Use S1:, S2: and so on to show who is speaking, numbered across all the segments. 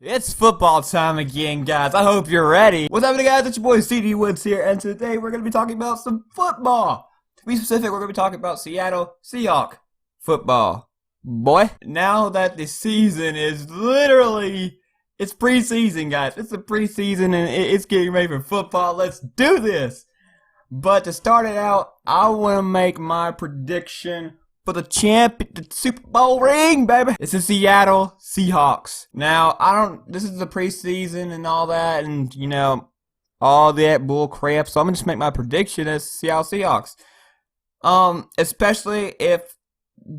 S1: It's football time again, guys. I hope you're ready. What's happening, guys? It's your boy Cdwoods here, and today we're going to be talking about some football. To be specific, we're going to be talking about Seattle Seahawks football. Boy, now that the season is literally, it's preseason, guys. It's the preseason, and it's getting ready for football. Let's do this. But to start it out, I want to make my prediction for the Super Bowl ring, baby. It's the Seattle Seahawks. Now, this is the preseason and all that, and, all that bull crap, so I'm going to just make my prediction as Seattle Seahawks. Especially if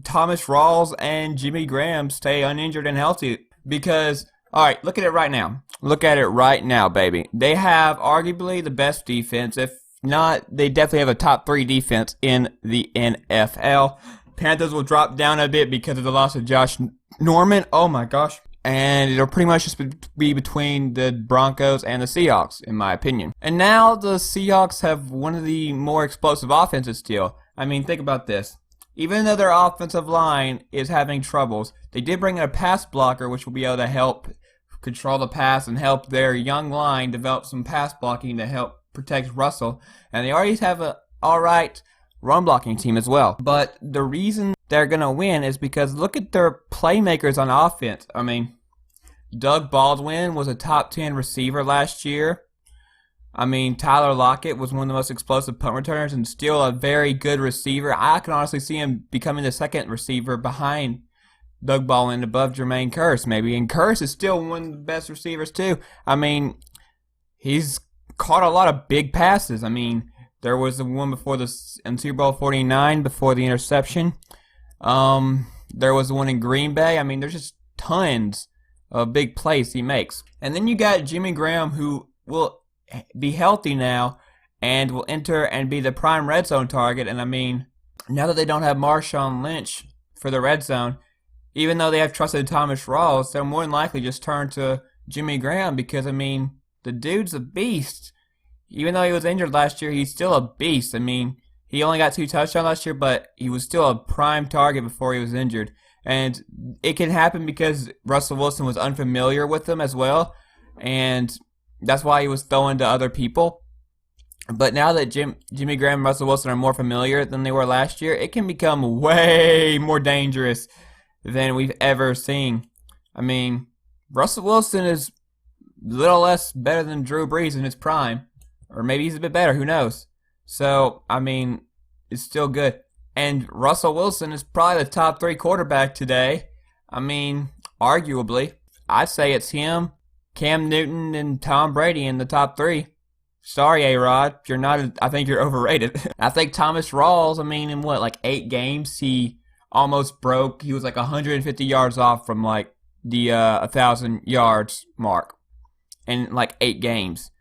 S1: Thomas Rawls and Jimmy Graham stay uninjured and healthy, because, alright, look at it right now. Look at it right now, baby. They have arguably the best defense. If not, they definitely have a top 3 defense in the NFL. Panthers will drop down a bit because of the loss of Josh Norman. Oh my gosh. And it'll pretty much just be between the Broncos and the Seahawks, in my opinion. And now the Seahawks have one of the more explosive offenses still. I mean, think about this. Even though their offensive line is having troubles, they did bring in a pass blocker, which will be able to help control the pass and help their young line develop some pass blocking to help protect Russell. And they already have an alright run blocking team as well. But the reason they're going to win is because look at their playmakers on offense. I mean, Doug Baldwin was a top 10 receiver last year. I mean, Tyler Lockett was one of the most explosive punt returners and still a very good receiver. I can honestly see him becoming the second receiver behind Doug Baldwin, above Jermaine Kearse maybe. And Kearse is still one of the best receivers too. I mean, he's caught a lot of big passes. I mean, there was the one in Super Bowl 49 before the interception. There was the one in Green Bay. I mean, there's just tons of big plays he makes. And then you got Jimmy Graham, who will be healthy now and will enter and be the prime red zone target. And I mean, now that they don't have Marshawn Lynch for the red zone, even though they have trusted Thomas Rawls, they'll more than likely just turn to Jimmy Graham because, I mean, the dude's a beast. Even though he was injured last year, he's still a beast. I mean, he only got 2 touchdowns last year, but he was still a prime target before he was injured. And it can happen because Russell Wilson was unfamiliar with him as well, and that's why he was throwing to other people. But now that Jimmy Graham and Russell Wilson are more familiar than they were last year, it can become way more dangerous than we've ever seen. I mean, Russell Wilson is a little less better than Drew Brees in his prime. Or maybe he's a bit better, who knows? So, I mean, it's still good. And Russell Wilson is probably the top 3 quarterback today. I mean, arguably. I'd say it's him, Cam Newton, and Tom Brady in the top 3. Sorry, A-Rod. You're not. I think you're overrated. I think Thomas Rawls, I mean, in 8 games, he almost broke. He was 150 yards off from the 1,000 yards mark in 8 games.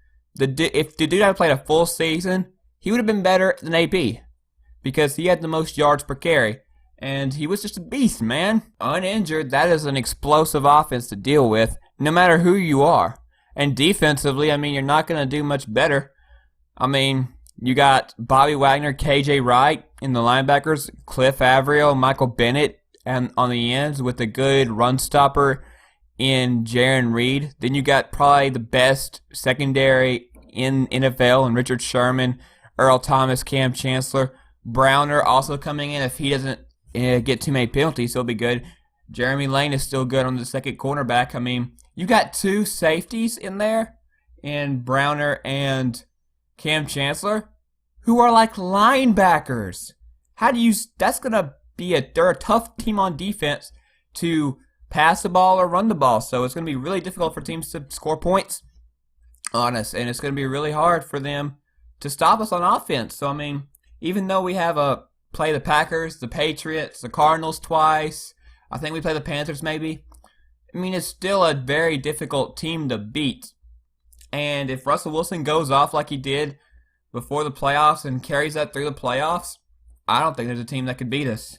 S1: If the dude had played a full season, he would have been better than AB because he had the most yards per carry. And he was just a beast, man. Uninjured, that is an explosive offense to deal with, no matter who you are. And defensively, I mean, you're not going to do much better. I mean, you got Bobby Wagner, KJ Wright in the linebackers, Cliff Averill, Michael Bennett and on the ends with a good run stopper in Jaron Reed. Then you got probably the best secondary in NFL and Richard Sherman, Earl Thomas, Cam Chancellor. Browner also coming in. If he doesn't get too many penalties, he'll be good. Jeremy Lane is still good on the second cornerback. I mean, you got 2 safeties in there, in Browner and Cam Chancellor, who are like linebackers. That's going to be they're a tough team on defense to pass the ball or run the ball. So it's going to be really difficult for teams to score points on us. And it's going to be really hard for them to stop us on offense. So, I mean, even though we have play the Packers, the Patriots, the Cardinals twice, I think we play the Panthers maybe. I mean, it's still a very difficult team to beat. And if Russell Wilson goes off like he did before the playoffs and carries that through the playoffs, I don't think there's a team that could beat us.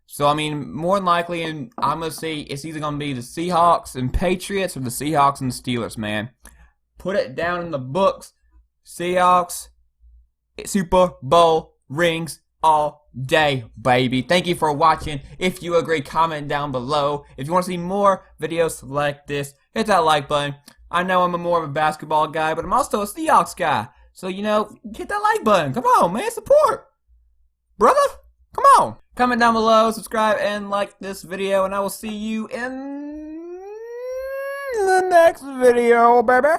S1: So, I mean, more than likely, and I'm going to see it's either going to be the Seahawks and Patriots or the Seahawks and Steelers, man. Put it down in the books. Seahawks, Super Bowl rings all day, baby. Thank you for watching. If you agree, comment down below. If you want to see more videos like this, hit that like button. I know I'm more of a basketball guy, but I'm also a Seahawks guy. So, you know, hit that like button. Come on, man. Support. Brother, come on. Comment down below, subscribe, and like this video, and I will see you in the next video, baby.